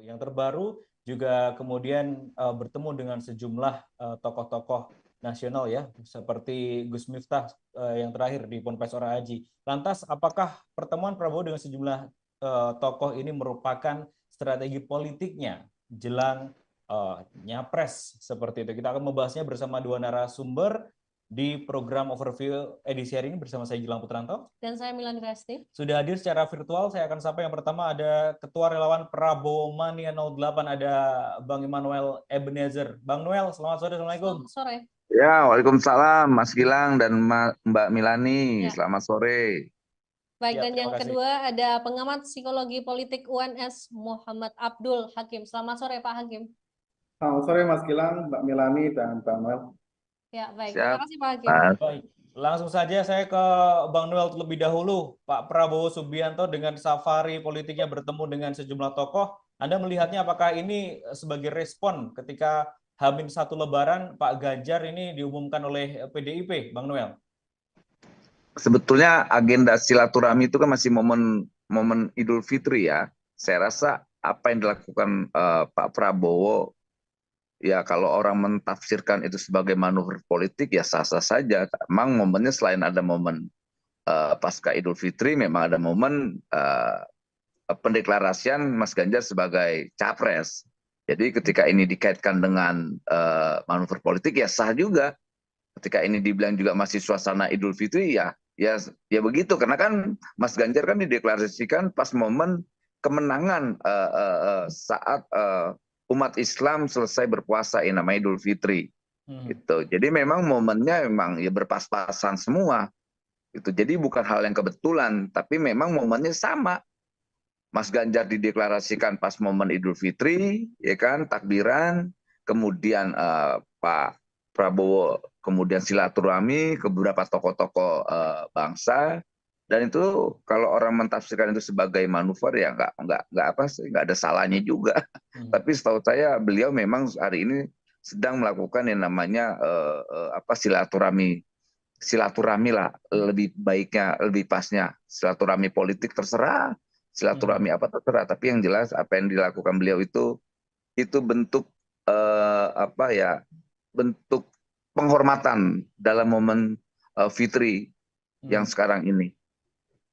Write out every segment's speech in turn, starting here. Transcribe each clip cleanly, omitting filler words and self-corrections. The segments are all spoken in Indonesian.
Yang terbaru juga kemudian bertemu dengan sejumlah tokoh-tokoh nasional ya, seperti Gus Miftah yang terakhir di Ponpes Ora Aji. Lantas, apakah pertemuan Prabowo dengan sejumlah tokoh ini merupakan strategi politiknya jelang nyapres seperti itu? Kita akan membahasnya bersama dua narasumber di program Overview edisi hari ini bersama saya Gilang Putranto. Dan saya Milani Resti. Sudah hadir secara virtual, saya akan sapa yang pertama ada Ketua Relawan Prabowo Mania 08, ada Bang Immanuel Ebenezer. Bang Noel, selamat sore, Assalamualaikum. Selamat sore. Ya, waalaikumsalam Mas Gilang dan Mbak Milani. Ya. Selamat sore. Baik, Ya, dan yang terima kasih. kedua ada pengamat psikologi politik UNS Muhammad Abdul Hakim. Selamat sore Pak Hakim. Selamat sore Mas Gilang, Mbak Milani, dan Bang Noel. Ya, baik. Siap. Terima kasih Pak Hakim. Mas. Baik, langsung saja saya ke Bang Noel terlebih dahulu. Pak Prabowo Subianto dengan safari politiknya bertemu dengan sejumlah tokoh. Anda melihatnya apakah ini sebagai respon ketika H-1 Lebaran Pak Ganjar ini diumumkan oleh PDIP, Bang Noel? Sebetulnya agenda silaturahmi itu kan masih momen Idul Fitri ya. Saya rasa apa yang dilakukan Pak Prabowo, ya kalau orang mentafsirkan itu sebagai manuver politik ya sah-sah saja. Memang momennya selain ada momen pasca Idul Fitri, memang ada momen pendeklarasian Mas Ganjar sebagai capres. Jadi ketika ini dikaitkan dengan manuver politik ya sah juga. Ketika ini dibilang juga masih suasana Idul Fitri ya begitu, karena kan Mas Ganjar kan dideklarasikan pas momen kemenangan saat umat Islam selesai berpuasa yang namanya Idul Fitri. Gitu. Jadi memang momennya memang ya berpas-pasan semua. Gitu. Jadi bukan hal yang kebetulan, tapi memang momennya sama. Mas Ganjar dideklarasikan pas momen Idul Fitri, ya kan, takbiran, kemudian Pak Prabowo kemudian silaturahmi ke beberapa tokoh-tokoh bangsa, dan itu kalau orang mentafsirkan itu sebagai manuver ya nggak ada salahnya juga. Tapi setahu saya beliau memang hari ini sedang melakukan yang namanya silaturahmi lah, lebih baiknya, lebih pasnya silaturahmi politik terserah, silaturahmi apa terserah, tapi yang jelas apa yang dilakukan beliau itu bentuk bentuk penghormatan dalam momen Fitri yang sekarang ini.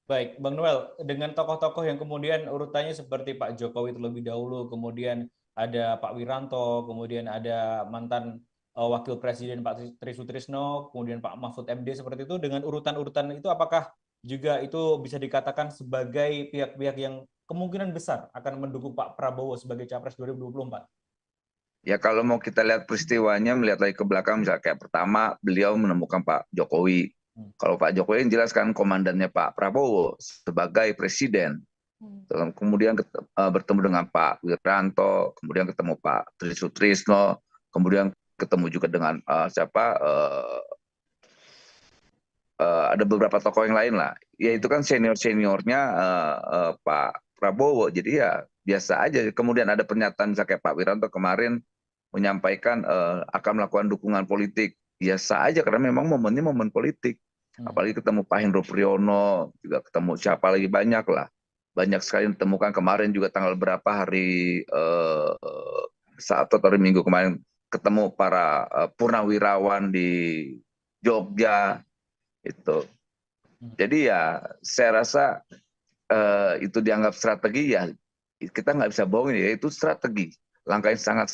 Baik, Bang Noel, dengan tokoh-tokoh yang kemudian urutannya seperti Pak Jokowi terlebih dahulu, kemudian ada Pak Wiranto, kemudian ada mantan Wakil Presiden Pak Tri Sutrisno, kemudian Pak Mahfud MD seperti itu, dengan urutan-urutan itu apakah juga itu bisa dikatakan sebagai pihak-pihak yang kemungkinan besar akan mendukung Pak Prabowo sebagai Capres 2024? Ya kalau mau kita lihat peristiwanya, melihat lagi ke belakang, misalnya kayak pertama beliau menemukan Pak Jokowi. Kalau Pak Jokowi yang jelas kan komandannya Pak Prabowo sebagai presiden. Kemudian bertemu dengan Pak Wiranto, kemudian ketemu Pak Tri Sutrisno, kemudian ketemu juga dengan ada beberapa tokoh yang lain lah. Ya itu kan senior-seniornya Pak Prabowo. Jadi ya biasa aja. Kemudian ada pernyataan misalnya kayak Pak Wiranto kemarin menyampaikan akan melakukan dukungan politik. Biasa aja karena memang momennya momen politik. Apalagi ketemu Pak Hendro Priyono, juga ketemu siapa lagi banyak lah. Banyak sekali ditemukan kemarin juga tanggal berapa hari Sabtu atau hari Minggu kemarin ketemu para purnawirawan di Jogja itu. Jadi ya saya rasa itu dianggap strategi ya kita nggak bisa bohongin ya itu strategi. Langkah yang sangat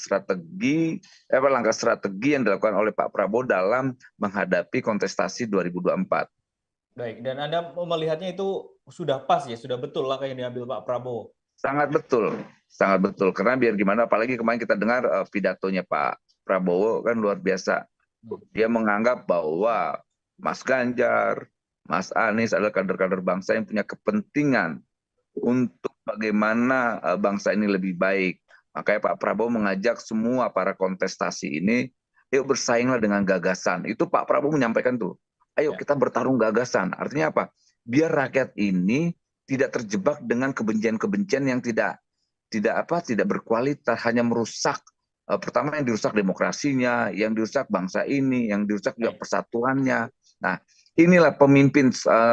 langkah strategi yang dilakukan oleh Pak Prabowo dalam menghadapi kontestasi 2024. Baik, dan Anda melihatnya itu sudah pas ya, sudah betul langkah yang diambil Pak Prabowo? Sangat betul. Karena biar gimana, apalagi kemarin kita dengar pidatonya Pak Prabowo kan luar biasa. Dia menganggap bahwa Mas Ganjar, Mas Anies adalah kader-kader bangsa yang punya kepentingan untuk bagaimana bangsa ini lebih baik. Makanya Pak Prabowo mengajak semua para kontestasi ini, yuk bersainglah dengan gagasan. Itu Pak Prabowo menyampaikan tuh, ayo kita bertarung gagasan. Artinya apa? Biar rakyat ini tidak terjebak dengan kebencian-kebencian yang tidak berkualitas, hanya merusak. Pertama yang dirusak demokrasinya, yang dirusak bangsa ini, yang dirusak juga persatuannya. Nah, inilah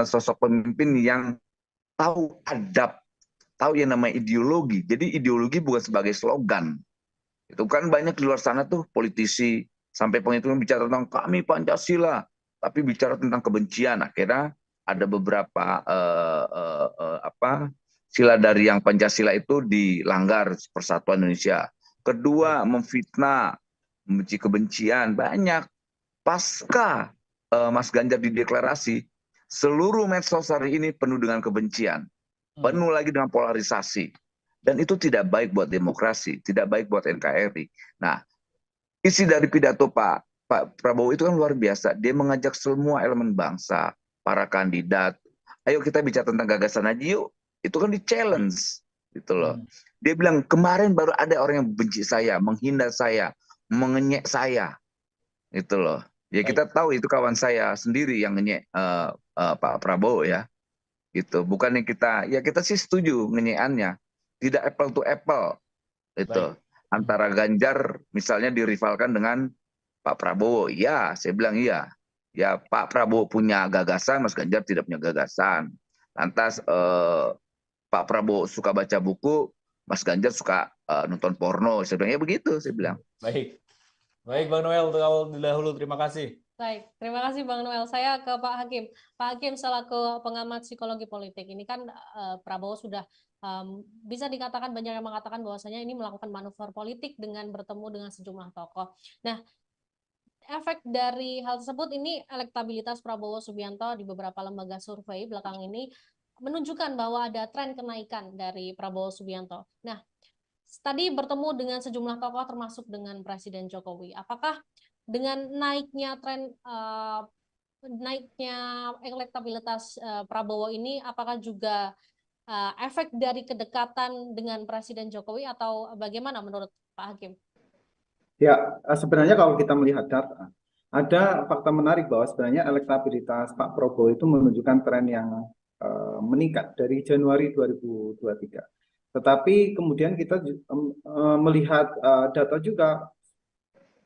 sosok pemimpin yang tahu adab tahu yang namanya ideologi. Jadi ideologi bukan sebagai slogan. Itu kan banyak di luar sana tuh politisi sampai penghitungan bicara tentang kami Pancasila, tapi bicara tentang kebencian. Akhirnya ada beberapa sila dari yang Pancasila itu dilanggar, Persatuan Indonesia. Kedua, memfitnah, membenci kebencian, banyak. Pasca Mas Ganjar dideklarasi, seluruh medsos hari ini penuh dengan kebencian, penuh lagi dengan polarisasi. Dan itu tidak baik buat demokrasi, tidak baik buat NKRI. Nah, isi dari pidato Pak Prabowo itu kan luar biasa. Dia mengajak semua elemen bangsa, para kandidat. Ayo kita bicara tentang gagasan aja yuk. Itu kan di-challenge. Gitu loh. Dia bilang, kemarin baru ada orang yang benci saya, menghina saya, mengenyek saya. Gitu loh. Ya kita tahu itu kawan saya sendiri yang ngenyek Pak Prabowo ya. Gitu. Bukannya kita sih setuju ngenyekannya. Tidak apple to apple. Itu. Antara Ganjar misalnya dirivalkan dengan Pak Prabowo. Ya, saya bilang iya. Ya Pak Prabowo punya gagasan, Mas Ganjar tidak punya gagasan. Lantas Pak Prabowo suka baca buku, Mas Ganjar suka nonton porno. Saya bilang ya begitu, saya bilang. Baik. Baik Bang Noel, untuk awal dahulu terima kasih. Baik, terima kasih Bang Noel. Saya ke Pak Hakim. Pak Hakim, selaku pengamat psikologi politik, ini kan Prabowo sudah bisa dikatakan, banyak yang mengatakan bahwasanya ini melakukan manuver politik dengan bertemu dengan sejumlah tokoh. Nah, efek dari hal tersebut ini elektabilitas Prabowo Subianto di beberapa lembaga survei belakang ini menunjukkan bahwa ada tren kenaikan dari Prabowo Subianto. Nah, tadi bertemu dengan sejumlah tokoh termasuk dengan Presiden Jokowi. Apakah dengan naiknya tren naiknya elektabilitas Prabowo ini, apakah juga efek dari kedekatan dengan Presiden Jokowi atau bagaimana menurut Pak Hakim? Ya, sebenarnya kalau kita melihat data, ada fakta menarik bahwa sebenarnya elektabilitas Pak Prabowo itu menunjukkan tren yang meningkat dari Januari 2023. Tetapi kemudian kita melihat data juga,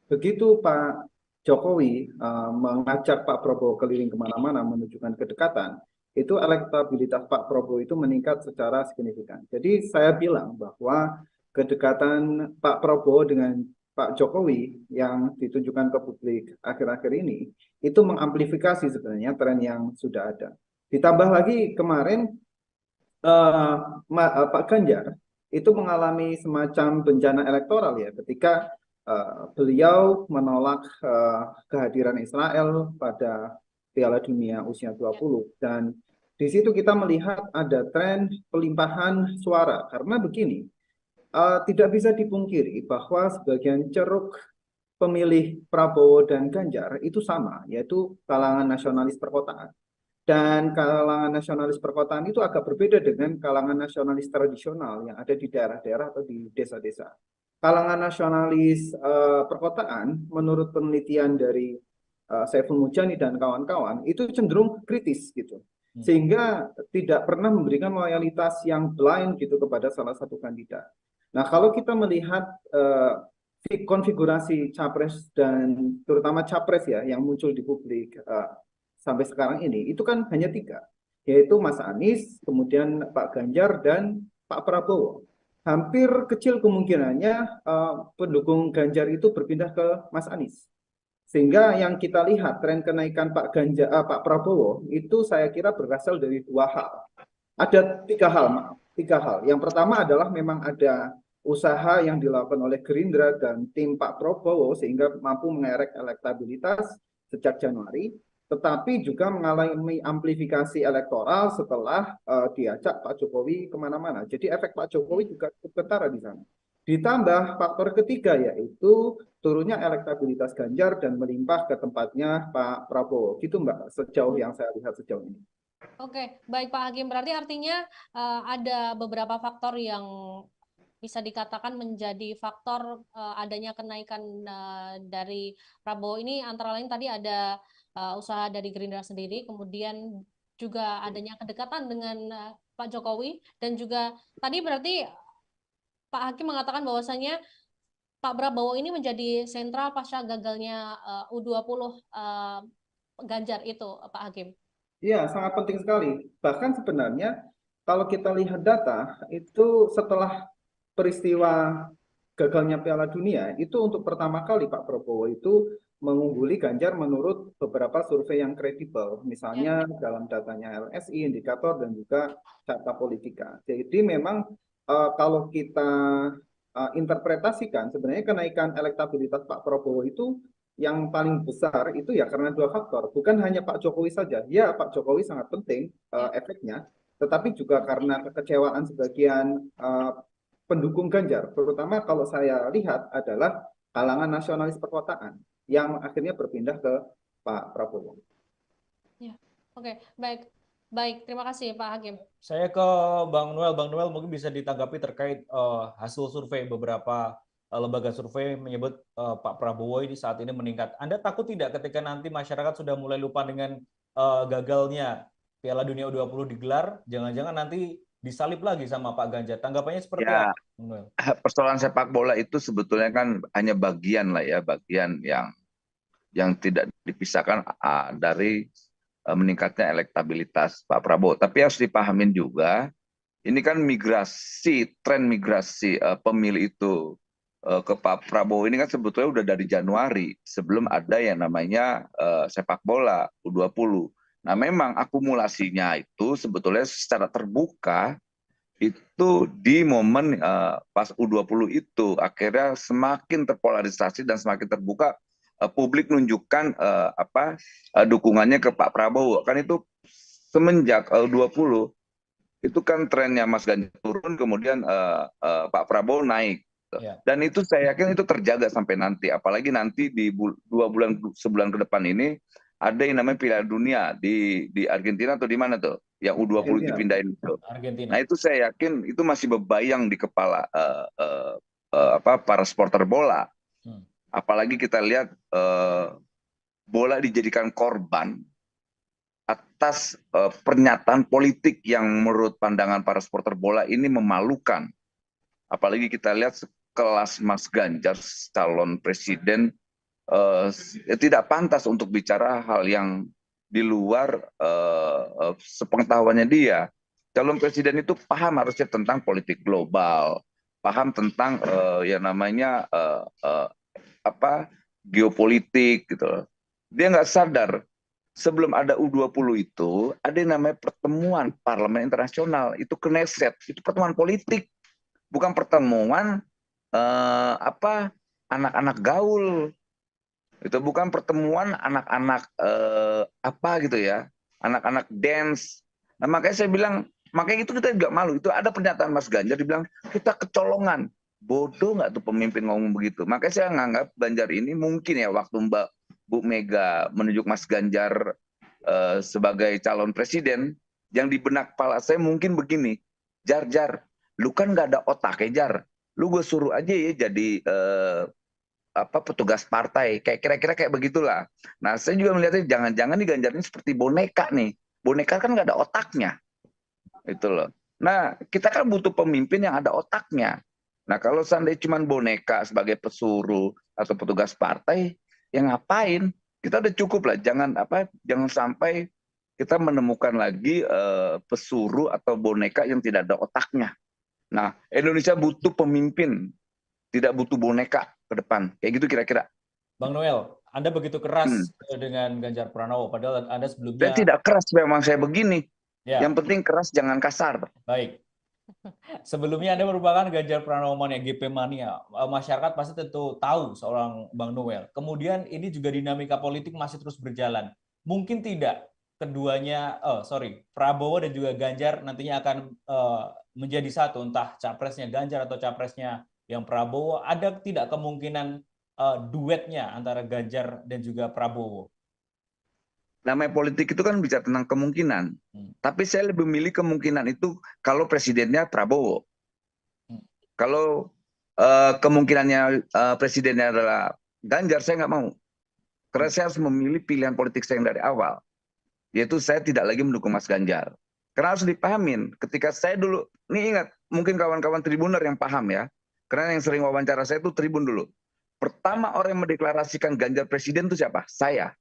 begitu Pak Jokowi mengajak Pak Prabowo keliling kemana-mana menunjukkan kedekatan, itu elektabilitas Pak Prabowo itu meningkat secara signifikan. Jadi saya bilang bahwa kedekatan Pak Prabowo dengan Pak Jokowi yang ditunjukkan ke publik akhir-akhir ini, itu mengamplifikasi sebenarnya tren yang sudah ada. Ditambah lagi kemarin Pak Ganjar itu mengalami semacam bencana elektoral ya, ketika beliau menolak kehadiran Israel pada Piala Dunia usia 20. Dan di situ kita melihat ada tren pelimpahan suara. Karena begini, tidak bisa dipungkiri bahwa sebagian ceruk pemilih Prabowo dan Ganjar itu sama, yaitu kalangan nasionalis perkotaan. Dan kalangan nasionalis perkotaan itu agak berbeda dengan kalangan nasionalis tradisional yang ada di daerah-daerah atau di desa-desa. Kalangan nasionalis perkotaan, menurut penelitian dari Saiful Mujani dan kawan-kawan, itu cenderung kritis gitu, sehingga tidak pernah memberikan loyalitas yang blind gitu kepada salah satu kandidat. Nah, kalau kita melihat konfigurasi capres dan terutama capres ya yang muncul di publik sampai sekarang ini, itu kan hanya 3, yaitu Mas Anies, kemudian Pak Ganjar, dan Pak Prabowo. Hampir kecil kemungkinannya pendukung Ganjar itu berpindah ke Mas Anies. Sehingga yang kita lihat tren kenaikan Pak Prabowo itu saya kira berasal dari 2 hal. Ada 3 hal, maaf. 3 hal. Yang pertama adalah memang ada usaha yang dilakukan oleh Gerindra dan tim Pak Prabowo sehingga mampu mengerek elektabilitas sejak Januari, tetapi juga mengalami amplifikasi elektoral setelah diajak Pak Jokowi kemana-mana. Jadi efek Pak Jokowi juga cukup kentara di sana. Ditambah faktor ketiga yaitu turunnya elektabilitas Ganjar dan melimpah ke tempatnya Pak Prabowo. Gitu Mbak, sejauh yang saya lihat sejauh ini. Oke, baik Pak Hakim. Berarti artinya ada beberapa faktor yang bisa dikatakan menjadi faktor adanya kenaikan dari Prabowo ini, antara lain tadi ada usaha dari Gerindra sendiri, kemudian juga adanya kedekatan dengan Pak Jokowi, dan juga tadi berarti Pak Hakim mengatakan bahwasanya Pak Prabowo ini menjadi sentral pasca gagalnya U20 Ganjar itu, Pak Hakim. Iya, sangat penting sekali. Bahkan sebenarnya kalau kita lihat data itu setelah peristiwa gagalnya Piala Dunia itu untuk pertama kali Pak Prabowo itu mengungguli Ganjar menurut beberapa survei yang kredibel, Ya, misalnya dalam datanya LSI, Indikator dan juga Carta Politika. Jadi memang kalau kita interpretasikan sebenarnya kenaikan elektabilitas Pak Prabowo itu yang paling besar itu ya karena dua faktor, bukan hanya Pak Jokowi saja. Ya, Pak Jokowi sangat penting ya. efeknya, tetapi juga karena kekecewaan sebagian pendukung Ganjar, terutama kalau saya lihat adalah kalangan nasionalis perkotaan yang akhirnya berpindah ke Pak Prabowo. Ya, oke, baik, baik. Terima kasih Pak Hakim. Saya ke Bang Noel. Bang Noel mungkin bisa ditanggapi terkait hasil survei beberapa lembaga survei menyebut Pak Prabowo ini saat ini meningkat. Anda takut tidak ketika nanti masyarakat sudah mulai lupa dengan gagalnya Piala Dunia U20 digelar, jangan-jangan nanti disalib lagi sama Pak Ganjar? Tanggapannya seperti Ya, apa, Bang Noel? persoalan sepak bola itu sebetulnya kan hanya bagian lah ya, bagian yang tidak dipisahkan dari meningkatnya elektabilitas Pak Prabowo. Tapi harus dipahamin juga, ini kan tren migrasi pemilih itu ke Pak Prabowo ini kan sebetulnya udah dari Januari, sebelum ada yang namanya sepak bola U20. Nah, memang akumulasinya itu sebetulnya secara terbuka itu di momen pas U20 itu akhirnya semakin terpolarisasi dan semakin terbuka, publik menunjukkan dukungannya ke Pak Prabowo. Kan itu semenjak U20 itu kan trennya Mas Ganjar turun, kemudian Pak Prabowo naik. Ya. Dan itu saya yakin itu terjaga sampai nanti. Apalagi nanti di sebulan ke depan ini ada yang namanya Piala Dunia di Argentina atau di mana tuh? Yang U20 Argentina. dipindahin itu. Argentina. Nah itu saya yakin itu masih berbayang di kepala para supporter bola. Apalagi kita lihat bola dijadikan korban atas pernyataan politik yang menurut pandangan para supporter bola ini memalukan. Apalagi kita lihat kelas Mas Ganjar calon presiden tidak pantas untuk bicara hal yang di luar sepengetahuannya dia. Calon presiden itu paham harusnya tentang politik global, paham tentang yang namanya geopolitik gitu. Dia nggak sadar sebelum ada U20 itu ada yang namanya pertemuan parlemen internasional, itu Knesset, itu pertemuan politik, bukan pertemuan anak-anak gaul. Itu bukan pertemuan anak-anak gitu ya, anak-anak dance. Nah, makanya saya bilang, makanya itu kita juga malu. Itu ada pernyataan Mas Ganjar dibilang kita kecolongan. Bodoh nggak tuh pemimpin ngomong begitu. Makanya saya nganggap Ganjar ini mungkin ya waktu Bu Mega menunjuk Mas Ganjar sebagai calon presiden, yang di benak kepala saya mungkin begini, Jar, lu kan nggak ada otak ya Jar, lu gue suruh aja ya jadi petugas partai, kayak kira-kira kayak begitulah. Nah, saya juga melihatnya jangan-jangan nih Ganjar ini seperti boneka nih. Boneka kan nggak ada otaknya, itu loh. Nah, kita kan butuh pemimpin yang ada otaknya. Nah, kalau seandainya cuma boneka sebagai pesuruh atau petugas partai, ya ngapain? Kita udah cukup lah. Jangan sampai kita menemukan lagi pesuruh atau boneka yang tidak ada otaknya. Nah, Indonesia butuh pemimpin, tidak butuh boneka ke depan. Kayak gitu kira-kira. Bang Noel, Anda begitu keras dengan Ganjar Pranowo, padahal Anda sebelumnya... Saya tidak keras, memang saya begini. Ya. Yang penting keras, jangan kasar. Baik. Sebelumnya Anda merupakan Ganjar Pranowo mania, GP mania. Masyarakat pasti tentu tahu seorang Bang Noel. Kemudian ini juga dinamika politik masih terus berjalan. Mungkin tidak keduanya, Prabowo dan juga Ganjar nantinya akan menjadi satu, entah capresnya Ganjar atau capresnya yang Prabowo. Ada tidak kemungkinan duetnya antara Ganjar dan juga Prabowo? Namanya politik itu kan bicara tentang kemungkinan. Tapi saya lebih memilih kemungkinan itu kalau presidennya Prabowo. Kalau kemungkinannya presidennya adalah Ganjar, saya nggak mau. Karena saya harus memilih pilihan politik saya yang dari awal. Yaitu saya tidak lagi mendukung Mas Ganjar. Karena harus dipahamin, ketika saya dulu, ini ingat, mungkin kawan-kawan tribuner yang paham ya. Karena yang sering wawancara saya itu tribun dulu. Pertama orang yang mendeklarasikan Ganjar presiden itu siapa? Saya.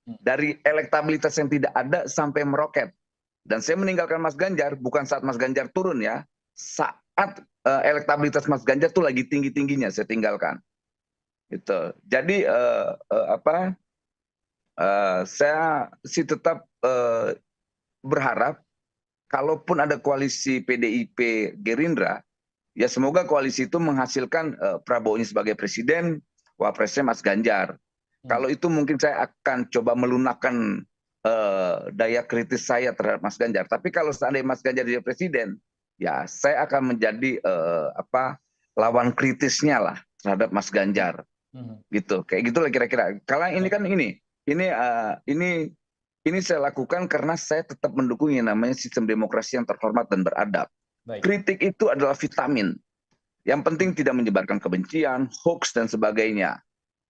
Dari elektabilitas yang tidak ada sampai meroket. Dan saya meninggalkan Mas Ganjar bukan saat Mas Ganjar turun ya, saat elektabilitas Mas Ganjar tuh lagi tinggi-tingginya saya tinggalkan. Gitu. Jadi saya sih tetap berharap kalaupun ada koalisi PDIP Gerindra, ya semoga koalisi itu menghasilkan Prabowo ini sebagai presiden, wapresnya Mas Ganjar. Kalau itu mungkin saya akan coba melunakkan daya kritis saya terhadap Mas Ganjar. Tapi kalau seandainya Mas Ganjar jadi presiden, ya saya akan menjadi lawan kritisnya lah terhadap Mas Ganjar. Gitu, kayak gitulah kira-kira. Kalau ini kan ini saya lakukan karena saya tetap mendukung yang namanya sistem demokrasi yang terhormat dan beradab. Baik. Kritik itu adalah vitamin. Yang penting tidak menyebarkan kebencian, hoax dan sebagainya.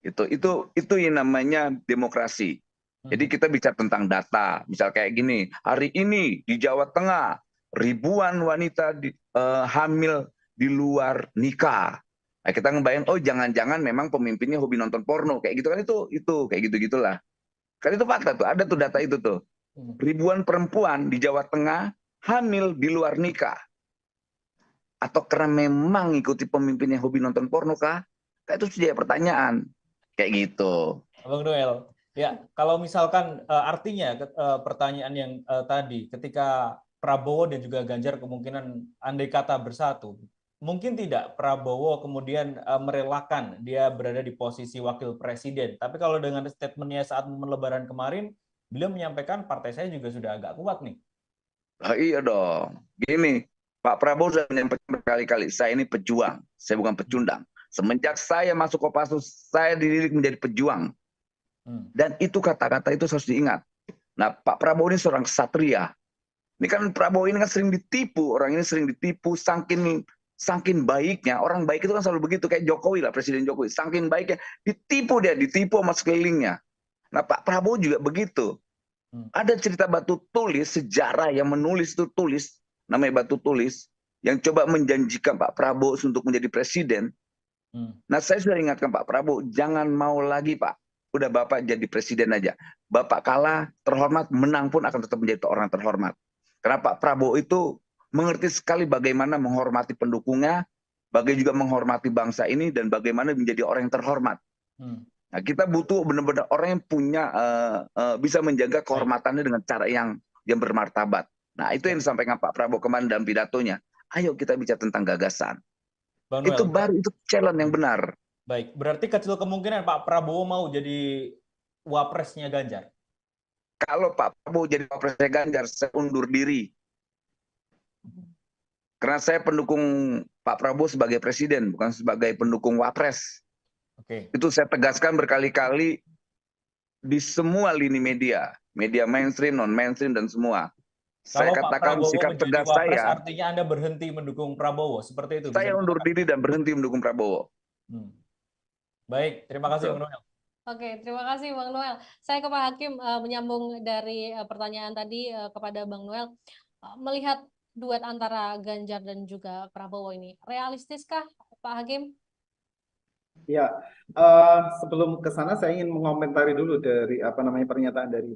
Itu yang namanya demokrasi. Jadi kita bicara tentang data. Misal kayak gini, hari ini di Jawa Tengah ribuan wanita hamil di luar nikah. Nah, kita ngebayang, oh jangan-jangan memang pemimpinnya hobi nonton porno kayak gitu kan, itu kayak gitu-gitulah. Kan itu fakta tuh, ada tuh data itu tuh. Ribuan perempuan di Jawa Tengah hamil di luar nikah. Atau karena memang ikuti pemimpinnya hobi nonton porno kah? Itu jadi pertanyaan. Kayak gitu. Bang Noel, ya kalau misalkan artinya pertanyaan yang tadi, ketika Prabowo dan juga Ganjar kemungkinan andai kata bersatu, mungkin tidak Prabowo kemudian merelakan dia berada di posisi wakil presiden. Tapi kalau dengan statementnya saat momen Lebaran kemarin, beliau menyampaikan partai saya juga sudah agak kuat nih. Iya dong. Gini, Pak Prabowo sudah menyampaikan berkali-kali, saya ini pejuang, saya bukan pecundang. Semenjak saya masuk Kopassus, saya dididik menjadi pejuang. Dan itu kata-kata itu harus diingat. Nah, Pak Prabowo ini seorang ksatria. Ini kan Prabowo ini kan sering ditipu, orang ini sering ditipu, saking baiknya, orang baik itu kan selalu begitu, kayak Jokowi lah, Presiden Jokowi, saking baiknya, ditipu sama sekelilingnya. Nah Pak Prabowo juga begitu. Ada cerita batu tulis, sejarah yang menulis itu tulis, namanya batu tulis, yang coba menjanjikan Pak Prabowo untuk menjadi presiden. Nah saya sudah ingatkan Pak Prabowo, jangan mau lagi Pak, udah Bapak jadi presiden aja. Bapak kalah, terhormat, menang pun akan tetap menjadi orang terhormat. Karena Pak Prabowo itu mengerti sekali bagaimana menghormati pendukungnya, bagaimana juga menghormati bangsa ini, dan bagaimana menjadi orang yang terhormat. Nah, kita butuh benar-benar orang yang punya bisa menjaga kehormatannya dengan cara yang bermartabat. Nah, itu yang disampaikan Pak Prabowo kemarin dalam pidatonya. Ayo kita bicara tentang gagasan. Bang Itu Noel, baru, itu challenge yang benar. Baik, berarti kecil kemungkinan Pak Prabowo mau jadi wapresnya Ganjar. Kalau Pak Prabowo jadi wapresnya Ganjar, saya undur diri. Karena saya pendukung Pak Prabowo sebagai presiden, bukan sebagai pendukung wapres. Itu saya tegaskan berkali-kali di semua lini media, media mainstream, non-mainstream, dan semua. Saya Kalau katakan Pak Prabowo sikap menjadi tegas wapres, saya, artinya Anda berhenti mendukung Prabowo, seperti itu? saya undur diri dan berhenti mendukung Prabowo. Baik, terima kasih Bang Noel. Oke, terima kasih Bang Noel. Saya ke Pak Hakim, menyambung dari pertanyaan tadi kepada Bang Noel. Melihat duet antara Ganjar dan juga Prabowo ini, realistiskah Pak Hakim? Ya, sebelum ke sana saya ingin mengomentari dulu dari pernyataan dari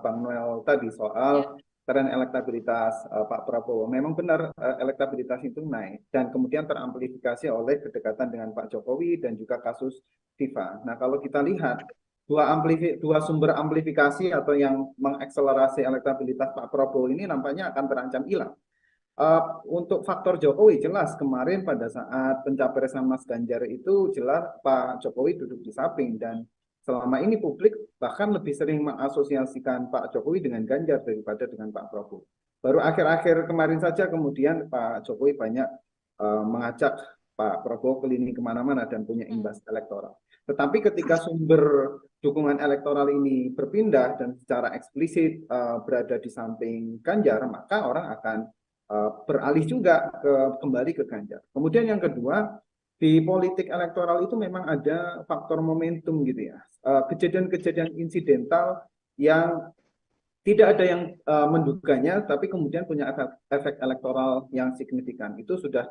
Bang Noel tadi soal tren elektabilitas Pak Prabowo. Memang benar elektabilitas itu naik dan kemudian teramplifikasi oleh kedekatan dengan Pak Jokowi dan juga kasus FIFA. Nah, kalau kita lihat dua sumber amplifikasi atau yang mengakselerasi elektabilitas Pak Prabowo ini nampaknya akan terancam hilang. Untuk faktor Jokowi jelas kemarin pada saat pencapresan Mas Ganjar itu jelas Pak Jokowi duduk di samping dan selama ini publik bahkan lebih sering mengasosiasikan Pak Jokowi dengan Ganjar daripada dengan Pak Prabowo. Baru akhir-akhir kemarin saja kemudian Pak Jokowi banyak mengajak Pak Prabowo keliling kemana-mana dan punya imbas elektoral. Tetapi ketika sumber dukungan elektoral ini berpindah dan secara eksplisit berada di samping Ganjar, maka orang akan beralih juga kembali ke Ganjar. Kemudian yang kedua, di politik elektoral itu memang ada faktor momentum gitu ya. Kejadian-kejadian insidental yang tidak ada yang menduganya, tapi kemudian punya efek elektoral yang signifikan. Itu sudah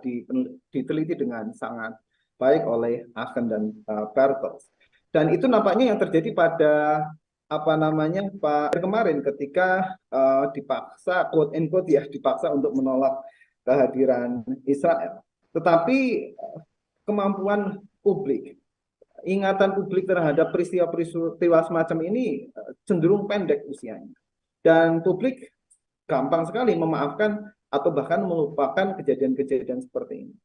diteliti dengan sangat baik oleh Aachen dan Pertels. Dan itu nampaknya yang terjadi pada apa namanya Pak kemarin ketika dipaksa quote and quote ya dipaksa untuk menolak kehadiran Israel. Tetapi kemampuan publik, ingatan publik terhadap peristiwa-peristiwa semacam ini cenderung pendek usianya. Dan publik gampang sekali memaafkan atau bahkan melupakan kejadian-kejadian seperti ini.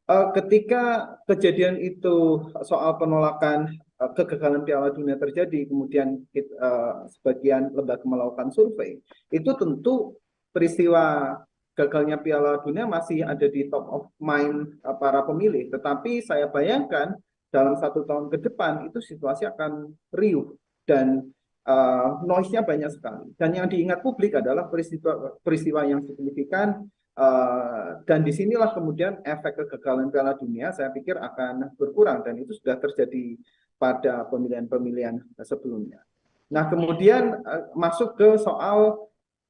Ketika kejadian itu soal penolakan kegagalan Piala Dunia terjadi, kemudian sebagian lembaga melakukan survei, itu tentu peristiwa gagalnya Piala Dunia masih ada di top of mind para pemilih. Tetapi saya bayangkan dalam 1 tahun ke depan itu situasi akan riuh dan noise-nya banyak sekali. Dan yang diingat publik adalah peristiwa yang signifikan. Dan disinilah kemudian efek kegagalan Piala Dunia saya pikir akan berkurang dan itu sudah terjadi pada pemilihan-pemilihan sebelumnya. Nah kemudian masuk ke soal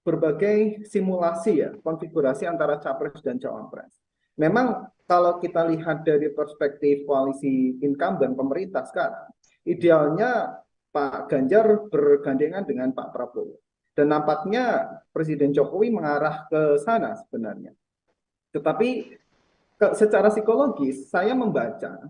berbagai simulasi ya konfigurasi antara capres dan cawapres. Memang kalau kita lihat dari perspektif koalisi incumbent pemerintah sekarang, idealnya Pak Ganjar bergandengan dengan Pak Prabowo. Dan nampaknya Presiden Jokowi mengarah ke sana sebenarnya. Tetapi secara psikologis saya membaca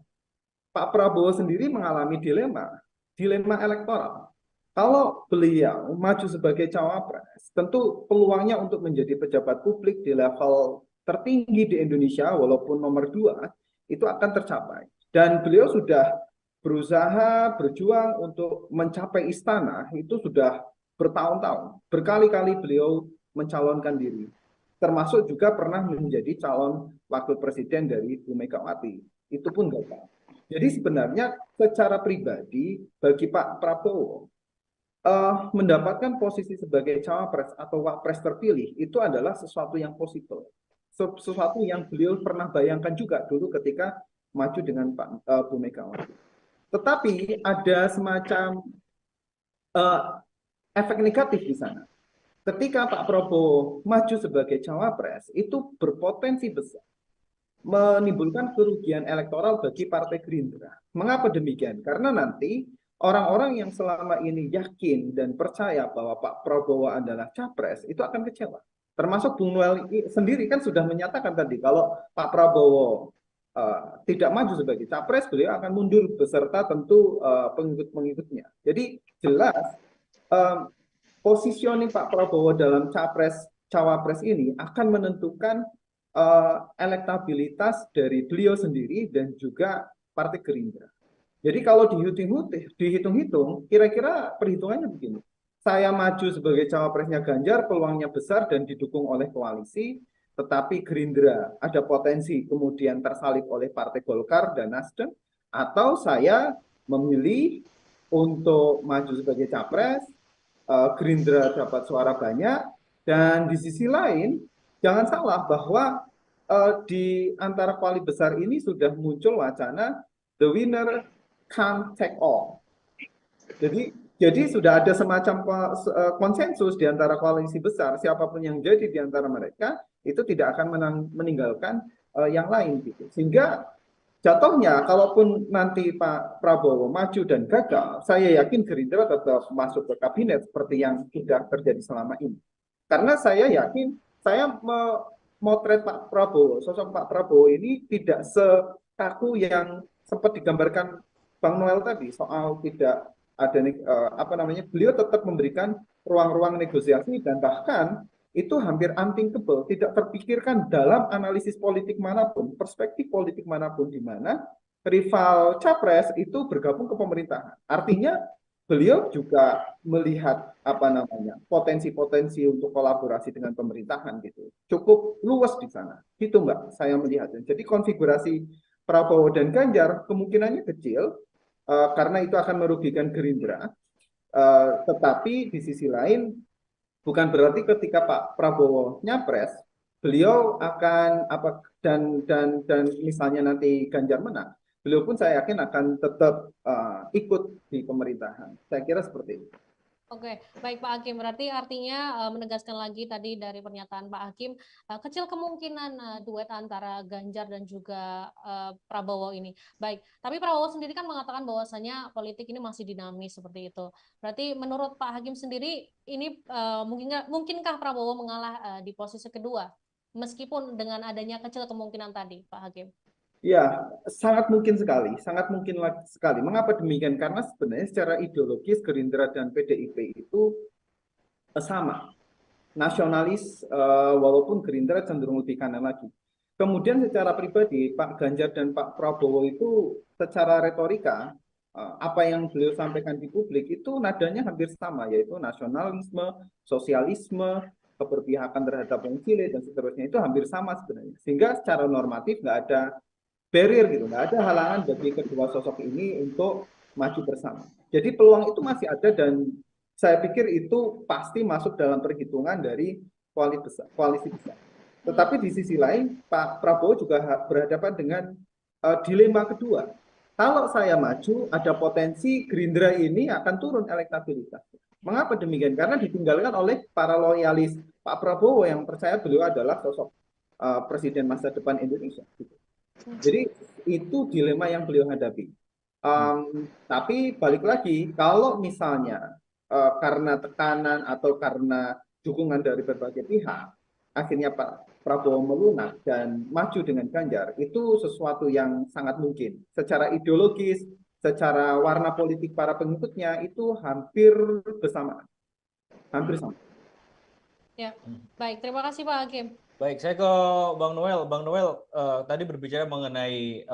Pak Prabowo sendiri mengalami dilema elektoral. Kalau beliau maju sebagai cawapres, tentu peluangnya untuk menjadi pejabat publik di level tertinggi di Indonesia, walaupun nomor 2, itu akan tercapai. Dan beliau sudah berusaha, berjuang untuk mencapai istana, itu sudah bertahun-tahun, berkali-kali beliau mencalonkan diri, termasuk juga pernah menjadi calon wakil presiden dari Bu Megawati, itu pun gagal. Jadi sebenarnya secara pribadi bagi Pak Prabowo mendapatkan posisi sebagai cawapres atau wapres terpilih itu adalah sesuatu yang positif, sesuatu yang beliau pernah bayangkan juga dulu ketika maju dengan Bu Megawati. Tetapi ada semacam efek negatif di sana. Ketika Pak Prabowo maju sebagai cawapres, itu berpotensi besar menimbulkan kerugian elektoral bagi Partai Gerindra. Mengapa demikian? Karena nanti orang-orang yang selama ini yakin dan percaya bahwa Pak Prabowo adalah capres, itu akan kecewa. Termasuk Bung Noel sendiri kan sudah menyatakan tadi, kalau Pak Prabowo tidak maju sebagai capres, beliau akan mundur beserta tentu pengikut-pengikutnya. Jadi jelas positioning Pak Prabowo dalam cawapres ini akan menentukan elektabilitas dari beliau sendiri dan juga Partai Gerindra. Jadi kalau dihitung-hitung, kira-kira perhitungannya begini. Saya maju sebagai cawapresnya Ganjar, peluangnya besar dan didukung oleh koalisi, tetapi Gerindra ada potensi kemudian tersalib oleh Partai Golkar dan Nasdem, atau saya memilih untuk maju sebagai capres, Gerindra dapat suara banyak, dan di sisi lain jangan salah bahwa di antara koalisi besar ini sudah muncul wacana the winner can't take all. Jadi sudah ada semacam konsensus di antara koalisi besar, siapapun yang jadi di antara mereka itu tidak akan meninggalkan yang lain gitu. Sehingga jatuhnya kalaupun nanti Pak Prabowo maju dan gagal, saya yakin Gerindra tetap masuk ke kabinet seperti yang sudah terjadi selama ini. Karena saya yakin, saya memotret Pak Prabowo, sosok Pak Prabowo ini tidak sekaku yang sempat digambarkan Bang Noel tadi soal tidak ada beliau tetap memberikan ruang-ruang negosiasi dan bahkan itu hampir unthinkable, tidak terpikirkan dalam analisis politik manapun, perspektif politik manapun di mana rival capres itu bergabung ke pemerintahan. Artinya beliau juga melihat potensi-potensi untuk kolaborasi dengan pemerintahan gitu. Cukup luas di sana. Gitu Mbak, saya melihatnya. Jadi konfigurasi Prabowo dan Ganjar kemungkinannya kecil karena itu akan merugikan Gerindra. Tetapi di sisi lain bukan berarti ketika Pak Prabowo nyapres, beliau akan dan misalnya nanti Ganjar menang, beliau pun saya yakin akan tetap ikut di pemerintahan. Saya kira seperti itu. Oke, baik Pak Hakim. Berarti artinya menegaskan lagi tadi dari pernyataan Pak Hakim, kecil kemungkinan duet antara Ganjar dan juga Prabowo ini. Baik, tapi Prabowo sendiri kan mengatakan bahwasanya politik ini masih dinamis seperti itu. Berarti menurut Pak Hakim sendiri ini mungkinkah Prabowo mengalah di posisi kedua, meskipun dengan adanya kecil kemungkinan tadi, Pak Hakim? Ya, sangat mungkin sekali, sangat mungkin sekali. Mengapa demikian? Karena sebenarnya secara ideologis Gerindra dan PDIP itu sama, nasionalis, walaupun Gerindra cenderung lebih kanan lagi. Kemudian secara pribadi Pak Ganjar dan Pak Prabowo itu secara retorika apa yang beliau sampaikan di publik itu nadanya hampir sama, yaitu nasionalisme, sosialisme, keberpihakan terhadap yang cilik dan seterusnya, itu hampir sama sebenarnya. Sehingga secara normatif nggak ada barrier gitu, nggak ada halangan bagi kedua sosok ini untuk maju bersama. Jadi peluang itu masih ada dan saya pikir itu pasti masuk dalam perhitungan dari koalisi besar. Tetapi di sisi lain Pak Prabowo juga berhadapan dengan dilema kedua. Kalau saya maju, ada potensi Gerindra ini akan turun elektabilitas. Mengapa demikian? Karena ditinggalkan oleh para loyalis Pak Prabowo yang percaya beliau adalah sosok presiden masa depan Indonesia. Jadi itu dilema yang beliau hadapi. Tapi balik lagi, kalau misalnya karena tekanan atau karena dukungan dari berbagai pihak, akhirnya Pak Prabowo melunak dan maju dengan Ganjar, itu sesuatu yang sangat mungkin. Secara ideologis, secara warna politik para pengikutnya, itu hampir bersamaan. Hampir sama. Ya, baik. Terima kasih Pak Hakim. Baik, saya ke Bang Noel. Bang Noel tadi berbicara mengenai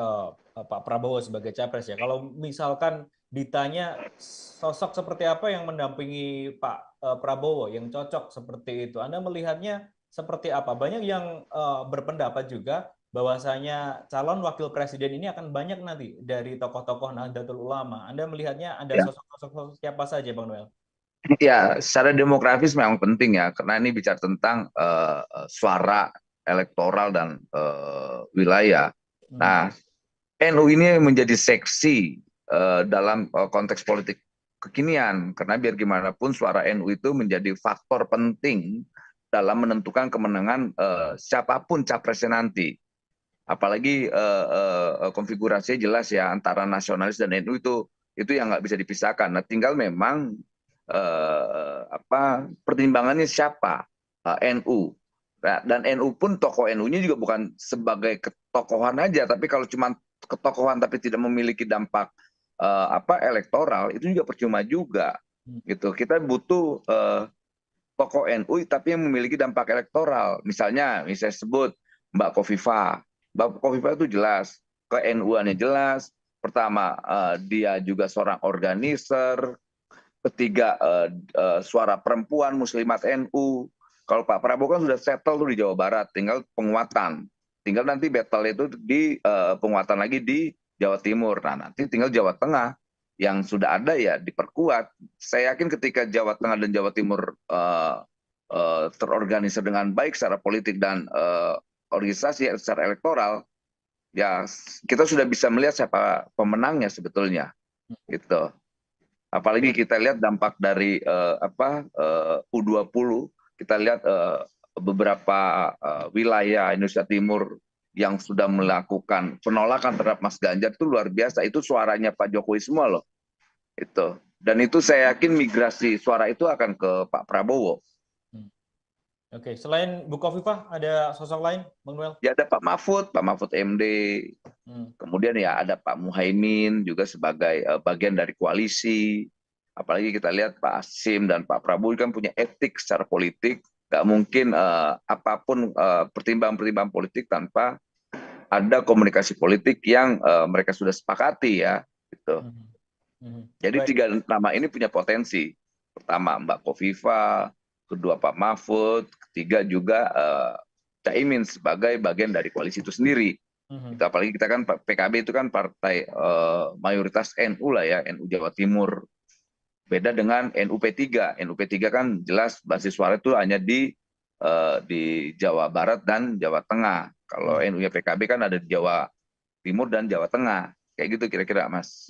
Pak Prabowo sebagai capres ya. Kalau misalkan ditanya sosok seperti apa yang mendampingi Pak Prabowo yang cocok seperti itu, Anda melihatnya seperti apa? Banyak yang berpendapat juga bahwasanya calon wakil presiden ini akan banyak nanti dari tokoh-tokoh Nahdlatul Ulama. Anda melihatnya ada sosok-sosok siapa saja, Bang Noel? Ya, secara demografis memang penting ya, karena ini bicara tentang suara elektoral dan wilayah. Nah, NU ini menjadi seksi dalam konteks politik kekinian, karena biar gimana pun suara NU itu menjadi faktor penting dalam menentukan kemenangan siapapun capresnya nanti. Apalagi konfigurasinya jelas ya antara nasionalis dan NU itu yang nggak bisa dipisahkan. Nah, tinggal memang pertimbangannya siapa, NU. Nah, dan NU pun tokoh NU-nya juga bukan sebagai ketokohan aja, tapi kalau cuma ketokohan tapi tidak memiliki dampak elektoral, itu juga percuma juga. Gitu. Kita butuh tokoh NU tapi yang memiliki dampak elektoral. Misalnya sebut Mbak Khofifah. Mbak Khofifah itu jelas, ke NU-annya jelas. Pertama, dia juga seorang organizer. Ketiga, suara perempuan muslimat NU. Kalau Pak Prabowo kan sudah settle tuh di Jawa Barat, tinggal penguatan. Tinggal nanti battle itu di penguatan lagi di Jawa Timur. Nah, nanti tinggal Jawa Tengah yang sudah ada ya diperkuat. Saya yakin ketika Jawa Tengah dan Jawa Timur terorganisir dengan baik secara politik dan organisasi secara elektoral, ya kita sudah bisa melihat siapa pemenangnya sebetulnya. Gitu. Apalagi kita lihat dampak dari U20, kita lihat beberapa wilayah Indonesia Timur yang sudah melakukan penolakan terhadap Mas Ganjar itu luar biasa. Itu suaranya Pak Jokowi semua loh. Itu. Dan itu saya yakin migrasi suara itu akan ke Pak Prabowo. Oke, selain Bu Khofifah ada sosok lain, Bang Noel? Ya ada Pak Mahfud MD. Kemudian ya ada Pak Muhaimin juga sebagai bagian dari koalisi. Apalagi kita lihat Pak Hasim dan Pak Prabowo kan punya etik secara politik. Nggak mungkin apapun pertimbangan-pertimbangan politik tanpa ada komunikasi politik yang mereka sudah sepakati ya. Gitu. Jadi tiga nama ini punya potensi. Pertama Mbak Khofifah, kedua Pak Mahfud, ketiga juga Caimin sebagai bagian dari koalisi itu sendiri. Itu apalagi kita kan PKB itu kan partai mayoritas NU lah ya, NU Jawa Timur. Beda dengan NU P3. NU P3 kan jelas basis suara itu hanya di Jawa Barat dan Jawa Tengah. Kalau NU-nya PKB kan ada di Jawa Timur dan Jawa Tengah. Kayak gitu kira-kira, Mas.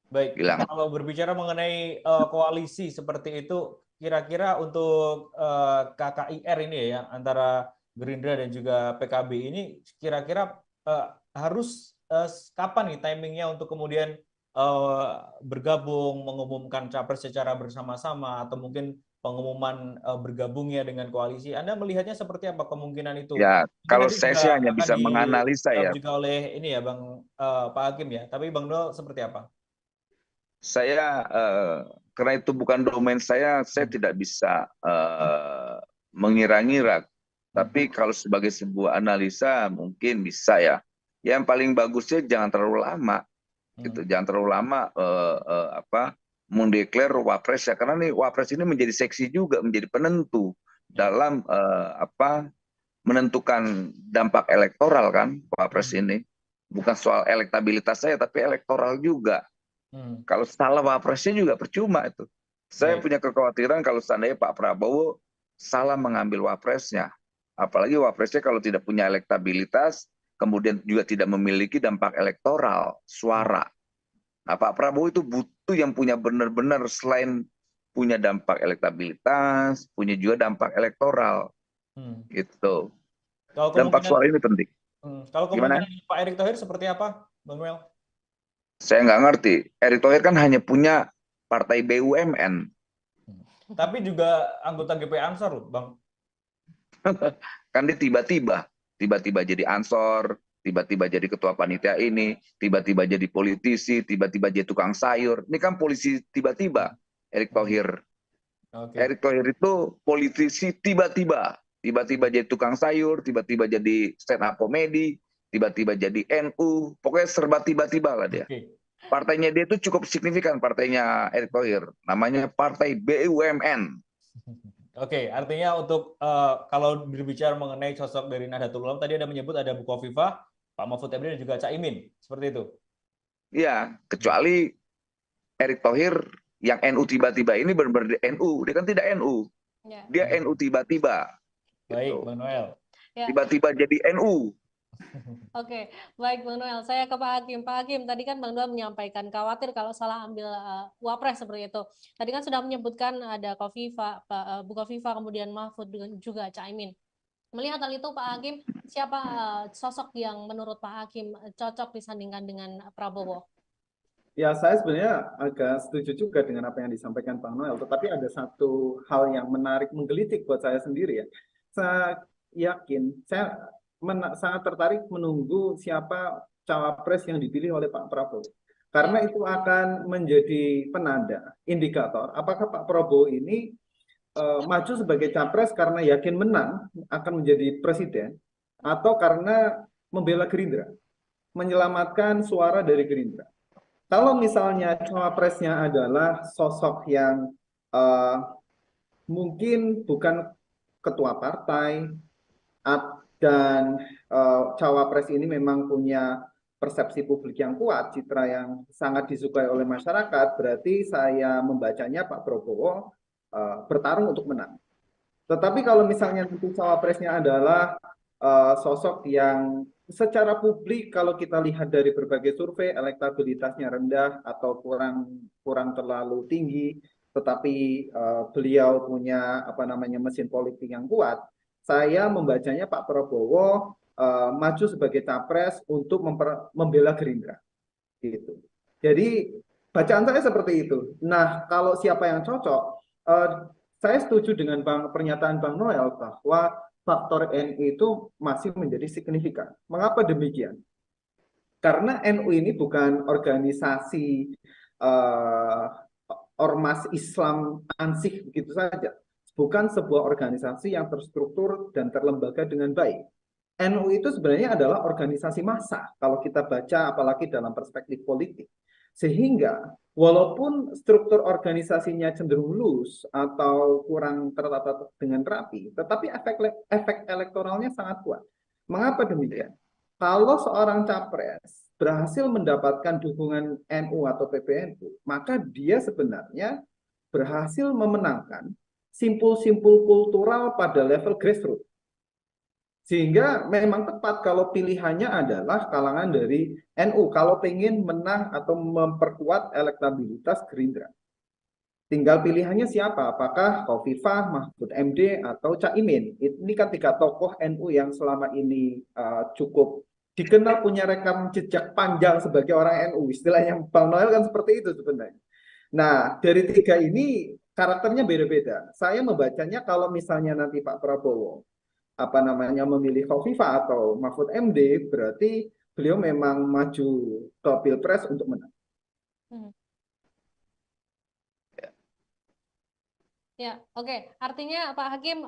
Baik, Gilang. kalau berbicara mengenai koalisi seperti itu, kira-kira untuk KKIR ini ya, antara Gerindra dan juga PKB ini, kira-kira harus kapan nih timingnya untuk kemudian bergabung, mengumumkan capres secara bersama-sama, atau mungkin pengumuman bergabungnya dengan koalisi. Anda melihatnya seperti apa kemungkinan itu? Ya, Mungkin kalau nanti saya sih juga hanya akan bisa menganalisa dijawab ya. juga oleh ini ya, Pak Hakim ya. Tapi Bang Noel seperti apa? Saya karena itu bukan domain saya tidak bisa mengira-ngira. Tapi kalau sebagai sebuah analisa mungkin bisa ya. Yang paling bagusnya jangan terlalu lama, gitu. Jangan terlalu lama mendeklar wapres ya. Karena nih wapres ini menjadi seksi juga, menjadi penentu dalam menentukan dampak elektoral kan wapres ini. Bukan soal elektabilitas saya, tapi elektoral juga. Kalau salah wapresnya juga percuma itu. Saya punya kekhawatiran kalau seandainya Pak Prabowo salah mengambil wapresnya. Apalagi wapresnya kalau tidak punya elektabilitas, kemudian juga tidak memiliki dampak elektoral, suara. Nah, Pak Prabowo itu butuh yang punya benar-benar selain punya dampak elektabilitas, punya juga dampak elektoral. Gitu. Kalau Dampak kemungkinan, suara ini penting. kalau Gimana? kemungkinan Pak Erick Thohir seperti apa, Bang Noel? Saya nggak ngerti. Erick Thohir kan hanya punya partai BUMN. Tapi juga anggota GP Ansor loh, Bang. Kan dia tiba-tiba jadi ansor, tiba-tiba jadi ketua panitia ini, tiba-tiba jadi politisi, tiba-tiba jadi tukang sayur. Ini kan polisi tiba-tiba, Erick Thohir. Erick Thohir itu politisi tiba-tiba jadi tukang sayur, tiba-tiba jadi stand up komedi, tiba-tiba jadi NU, pokoknya serba tiba-tiba lah dia. Partainya dia itu cukup signifikan, partainya Erick Thohir, namanya Partai BUMN. Oke, artinya untuk kalau berbicara mengenai sosok dari Nahdlatul Ulama, tadi Anda menyebut ada Bu Khofifah, Pak Mahfud MD dan juga Cak Imin, seperti itu. Iya, kecuali Erick Thohir yang NU tiba-tiba ini benar-benar NU, dia kan tidak NU, dia NU tiba-tiba. Baik, gitu. Bang Noel. Tiba-tiba jadi NU. Oke, baik Bang Noel. Saya ke Pak Hakim. Pak Hakim, tadi kan Bang Noel menyampaikan khawatir kalau salah ambil wapres seperti itu. Tadi kan sudah menyebutkan ada Bu Khofifah, kemudian Mahfud dan juga Caimin. Melihat hal itu, Pak Hakim, siapa sosok yang menurut Pak Hakim cocok disandingkan dengan Prabowo? Ya, saya sebenarnya agak setuju juga dengan apa yang disampaikan Bang Noel, tetapi ada satu hal yang menarik menggelitik buat saya sendiri ya. Saya yakin, saya sangat tertarik menunggu siapa cawapres yang dipilih oleh Pak Prabowo. Karena itu akan menjadi penanda, indikator, apakah Pak Prabowo ini maju sebagai capres karena yakin menang akan menjadi presiden, atau karena membela Gerindra, menyelamatkan suara dari Gerindra. Kalau misalnya cawapresnya adalah sosok yang mungkin bukan ketua partai dan cawapres ini memang punya persepsi publik yang kuat, citra yang sangat disukai oleh masyarakat, berarti saya membacanya Pak Prabowo bertarung untuk menang. Tetapi kalau misalnya nanti cawapresnya adalah sosok yang secara publik kalau kita lihat dari berbagai survei elektabilitasnya rendah atau kurang terlalu tinggi, tetapi beliau punya mesin politik yang kuat, saya membacanya Pak Prabowo maju sebagai capres untuk membela Gerindra, gitu. Jadi bacaan saya seperti itu. Nah, kalau siapa yang cocok, saya setuju dengan pernyataan Bang Noel bahwa faktor NU itu masih menjadi signifikan. Mengapa demikian? Karena NU ini bukan organisasi ormas Islam ansih begitu saja. Bukan sebuah organisasi yang terstruktur dan terlembaga dengan baik. NU itu sebenarnya adalah organisasi massa kalau kita baca apalagi dalam perspektif politik. Sehingga walaupun struktur organisasinya cenderung loose atau kurang tertata dengan rapi, tetapi efek elektoralnya sangat kuat. Mengapa demikian? Kalau seorang capres berhasil mendapatkan dukungan NU atau PBNU, maka dia sebenarnya berhasil memenangkan simpul-simpul kultural pada level grassroots. Sehingga memang tepat kalau pilihannya adalah kalangan dari NU kalau pengen menang atau memperkuat elektabilitas Gerindra. Tinggal pilihannya siapa, apakah Khofifah, Mahfud MD, atau Caimin. Ini kan tiga tokoh NU yang selama ini cukup dikenal punya rekam jejak panjang sebagai orang NU. Istilahnya Bang Noel kan seperti itu sebenarnya. Nah, dari tiga ini karakternya beda-beda. Saya membacanya kalau misalnya nanti Pak Prabowo memilih Khofifah atau Mahfud MD, berarti beliau memang maju ke Pilpres untuk menang. Ya, oke. Artinya Pak Hakim,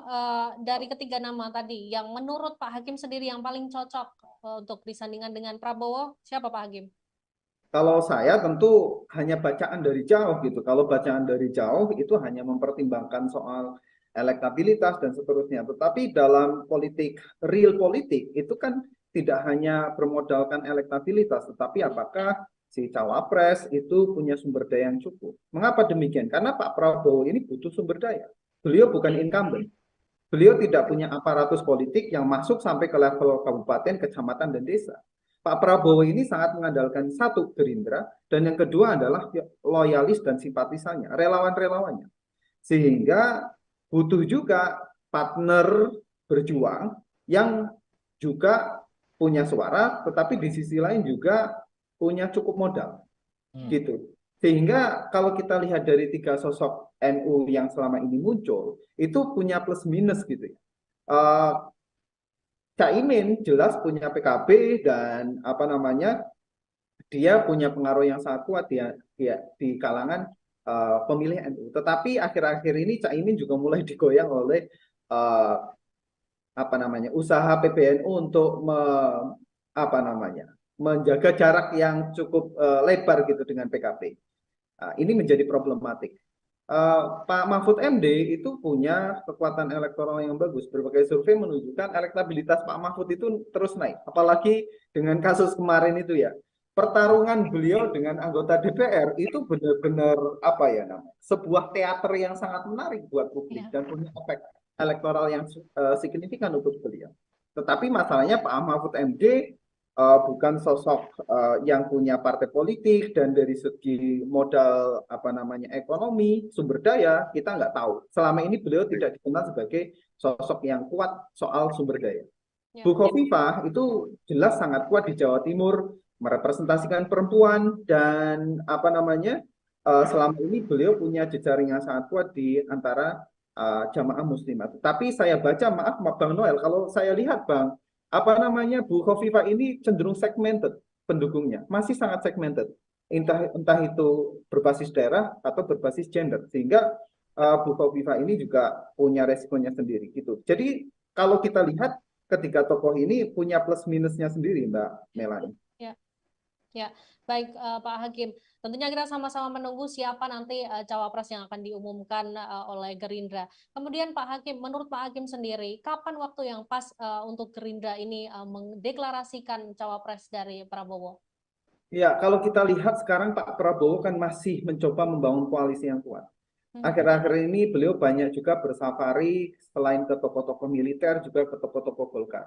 dari ketiga nama tadi, yang menurut Pak Hakim sendiri yang paling cocok untuk disandingkan dengan Prabowo, siapa Pak Hakim? Kalau saya tentu hanya bacaan dari jauh gitu. Kalau bacaan dari jauh itu hanya mempertimbangkan soal elektabilitas dan seterusnya. Tetapi dalam politik, real politik itu kan tidak hanya bermodalkan elektabilitas, tetapi apakah si cawapres itu punya sumber daya yang cukup. Mengapa demikian? Karena Pak Prabowo ini butuh sumber daya. Beliau bukan incumbent. Beliau tidak punya aparatus politik yang masuk sampai ke level kabupaten, kecamatan, dan desa. Pak Prabowo ini sangat mengandalkan satu Gerindra, dan yang kedua adalah loyalis dan simpatisannya, relawan-relawannya. Sehingga butuh juga partner berjuang yang juga punya suara, tetapi di sisi lain juga punya cukup modal. Gitu. Sehingga kalau kita lihat dari tiga sosok NU yang selama ini muncul, itu punya plus minus gitu ya. Caimin jelas punya PKB dan dia punya pengaruh yang sangat kuat di kalangan pemilih NU. Tetapi akhir-akhir ini Caimin juga mulai digoyang oleh usaha PBNU untuk menjaga jarak yang cukup lebar gitu dengan PKB. Ini menjadi problematik. Pak Mahfud MD itu punya kekuatan elektoral yang bagus. Berbagai survei menunjukkan elektabilitas Pak Mahfud itu terus naik. Apalagi dengan kasus kemarin itu ya. Pertarungan beliau dengan anggota DPR itu benar-benar sebuah teater yang sangat menarik buat publik dan punya efek elektoral yang signifikan untuk beliau. Tetapi masalahnya Pak Mahfud MD bukan sosok yang punya partai politik, dan dari segi modal ekonomi, sumber daya kita nggak tahu. Selama ini beliau tidak dikenal sebagai sosok yang kuat soal sumber daya. Bu Khofifah itu jelas sangat kuat di Jawa Timur, merepresentasikan perempuan, dan selama ini beliau punya jejaring yang sangat kuat di antara jamaah muslimat. Tapi saya baca, maaf Bang Noel, kalau saya lihat Bang, Bu Khofifah ini cenderung segmented pendukungnya, masih sangat segmented, entah itu berbasis daerah atau berbasis gender, sehingga Bu Khofifah ini juga punya resikonya sendiri gitu. Jadi kalau kita lihat ketiga tokoh ini punya plus minusnya sendiri, Mbak Melani. Ya, baik Pak Hakim. Tentunya kita sama-sama menunggu siapa nanti cawapres yang akan diumumkan oleh Gerindra. Kemudian Pak Hakim, menurut Pak Hakim sendiri, kapan waktu yang pas untuk Gerindra ini mendeklarasikan cawapres dari Prabowo? Ya, kalau kita lihat sekarang Pak Prabowo kan masih mencoba membangun koalisi yang kuat. Akhir-akhir ini beliau banyak juga bersafari selain ke tokoh-tokoh militer juga ke tokoh-tokoh Golkar.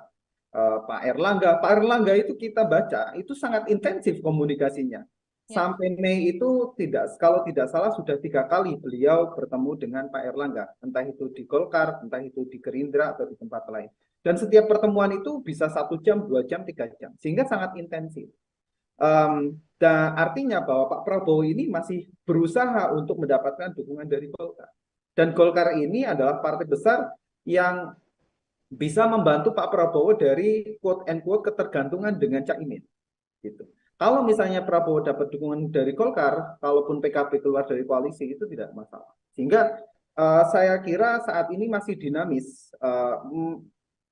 Pak Erlangga itu kita baca itu sangat intensif komunikasinya. Sampai Mei itu kalau tidak salah sudah 3 kali beliau bertemu dengan Pak Erlangga, entah itu di Golkar, entah itu di Gerindra atau di tempat lain. Dan setiap pertemuan itu bisa 1 jam, 2 jam, 3 jam, sehingga sangat intensif. Dan artinya bahwa Pak Prabowo ini masih berusaha untuk mendapatkan dukungan dari Golkar. Dan Golkar ini adalah partai besar yang bisa membantu Pak Prabowo dari quote and quote ketergantungan dengan Caimin. Gitu. Kalau misalnya Prabowo dapat dukungan dari Golkar, kalaupun PKB keluar dari koalisi itu tidak masalah. Sehingga saya kira saat ini masih dinamis.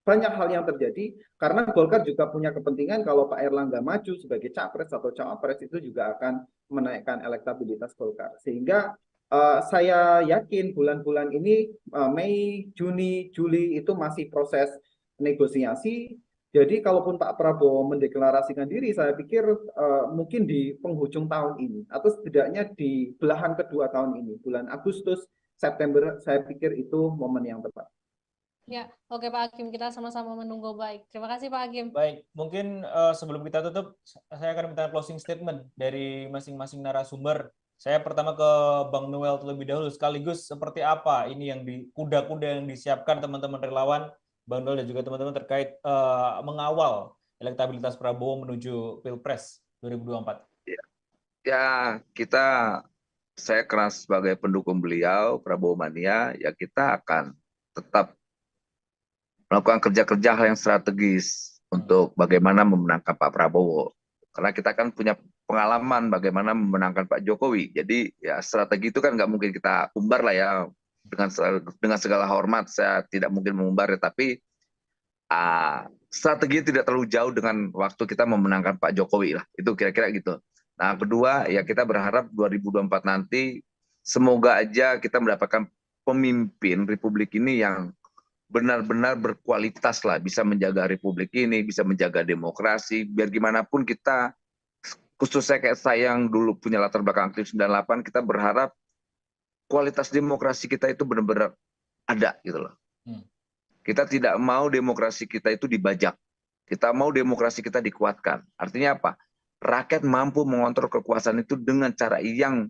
Banyak hal yang terjadi karena Golkar juga punya kepentingan kalau Pak Erlangga maju sebagai capres atau cawapres itu juga akan menaikkan elektabilitas Golkar. Sehingga saya yakin bulan-bulan ini Mei, Juni, Juli itu masih proses negosiasi. Jadi kalaupun Pak Prabowo mendeklarasikan diri, saya pikir mungkin di penghujung tahun ini atau setidaknya di belahan kedua tahun ini, bulan Agustus, September, saya pikir itu momen yang tepat. Ya, oke Pak Hakim, kita sama-sama menunggu baik. Terima kasih Pak Hakim. Baik, mungkin sebelum kita tutup, saya akan minta closing statement dari masing-masing narasumber. Saya pertama ke Bang Noel terlebih dahulu, sekaligus seperti apa ini yang kuda-kuda yang disiapkan teman-teman relawan, Bang Noel dan juga teman-teman terkait mengawal elektabilitas Prabowo menuju Pilpres 2024. Ya, saya keras sebagai pendukung beliau, Prabowo Mania, ya kita akan tetap melakukan kerja-kerja hal yang strategis untuk bagaimana memenangkan Pak Prabowo. Karena kita kan punya pengalaman bagaimana memenangkan Pak Jokowi. Jadi ya strategi itu kan nggak mungkin kita umbar lah ya. Dengan segala hormat, saya tidak mungkin mengumbar, tapi strategi tidak terlalu jauh dengan waktu kita memenangkan Pak Jokowi lah. Itu kira-kira gitu. Nah, kedua, ya kita berharap 2024 nanti semoga aja kita mendapatkan pemimpin Republik ini yang benar-benar berkualitas lah, bisa menjaga Republik ini, bisa menjaga demokrasi, biar gimana pun kita, khususnya kayak saya yang dulu punya latar belakang aktif 98, kita berharap kualitas demokrasi kita itu benar-benar ada gitu loh. Kita tidak mau demokrasi kita itu dibajak. Kita mau demokrasi kita dikuatkan. Artinya apa? Rakyat mampu mengontrol kekuasaan itu dengan cara yang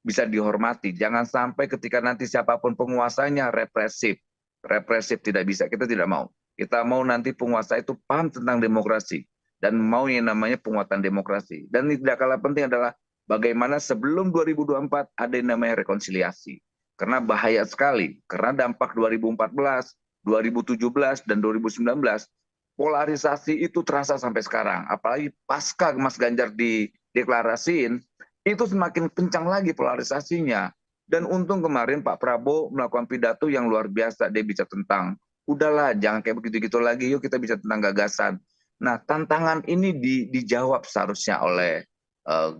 bisa dihormati. Jangan sampai ketika nanti siapapun penguasanya represif. Represif tidak bisa, kita tidak mau. Kita mau nanti penguasa itu paham tentang demokrasi dan mau yang namanya penguatan demokrasi. Dan tidak kalah penting adalah bagaimana sebelum 2024 ada yang namanya rekonsiliasi. Karena bahaya sekali, karena dampak 2014, 2017, dan 2019, polarisasi itu terasa sampai sekarang. Apalagi pasca Mas Ganjar dideklarasiin, itu semakin kencang lagi polarisasinya. Dan untung kemarin Pak Prabowo melakukan pidato yang luar biasa. Dia bicara tentang, udahlah jangan kayak begitu-gitu lagi, yuk kita bicara tentang gagasan. Nah, tantangan ini dijawab seharusnya oleh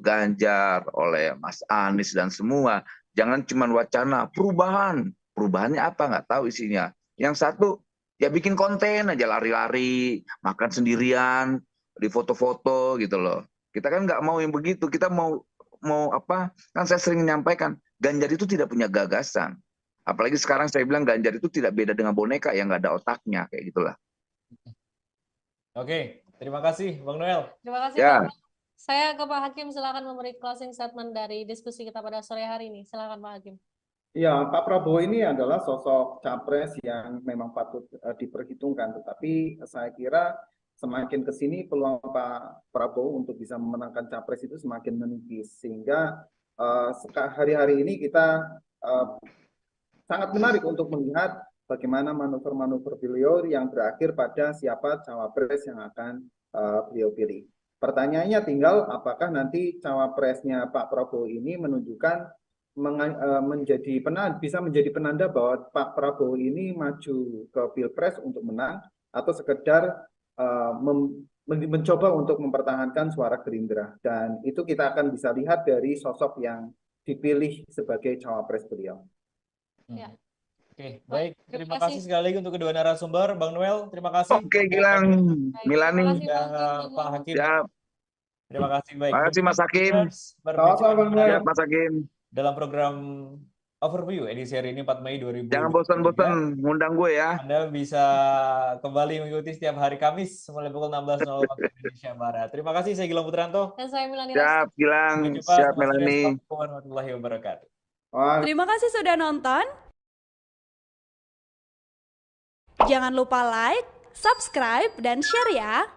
Ganjar, oleh Mas Anies dan semua. Jangan cuma wacana perubahan. Perubahannya apa? Nggak tahu isinya. Yang satu, ya bikin konten aja, lari-lari, makan sendirian, di foto-foto gitu loh. Kita kan nggak mau yang begitu. Kita mau apa? Kan saya sering menyampaikan, Ganjar itu tidak punya gagasan. Apalagi sekarang saya bilang Ganjar itu tidak beda dengan boneka yang nggak ada otaknya, kayak gitulah. Oke, terima kasih Bang Noel. Terima kasih Ya. Pak. Saya ke Pak Hakim, silakan memberi closing statement dari diskusi kita pada sore hari ini. Silakan Pak Hakim. Ya, Pak Prabowo ini adalah sosok capres yang memang patut diperhitungkan, tetapi saya kira semakin ke sini peluang Pak Prabowo untuk bisa memenangkan capres itu semakin menipis, sehingga hari-hari ini kita sangat menarik untuk melihat bagaimana manuver-manuver beliau yang berakhir pada siapa cawapres yang akan beliau pilih. Pertanyaannya tinggal apakah nanti cawapresnya Pak Prabowo ini menunjukkan bisa menjadi penanda bahwa Pak Prabowo ini maju ke Pilpres untuk menang atau sekedar mencoba untuk mempertahankan suara Gerindra. Dan itu kita akan bisa lihat dari sosok yang dipilih sebagai cawapres beliau. Ya. Oke, baik. Terima kasih sekali lagi untuk kedua narasumber, Bang Noel. Terima kasih. Oke, Gilang, Milani, Pak Hakim. siap. Terima kasih. Baik. Terima kasih Mas Hakim. Siap, Mas Hakim. Dalam program Overview edisi hari ini 4 Mei 2023. Jangan bosan-bosan ngundang gue ya. Anda bisa kembali mengikuti setiap hari Kamis mulai pukul 16.00 waktu Indonesia Barat. Terima kasih, saya Gilang Putranto. Dan saya Milani. Siap, Gilang. Siap, Melani. Assalamualaikum warahmatullahi wabarakatuh. Terima kasih sudah nonton. Jangan lupa like, subscribe, dan share ya.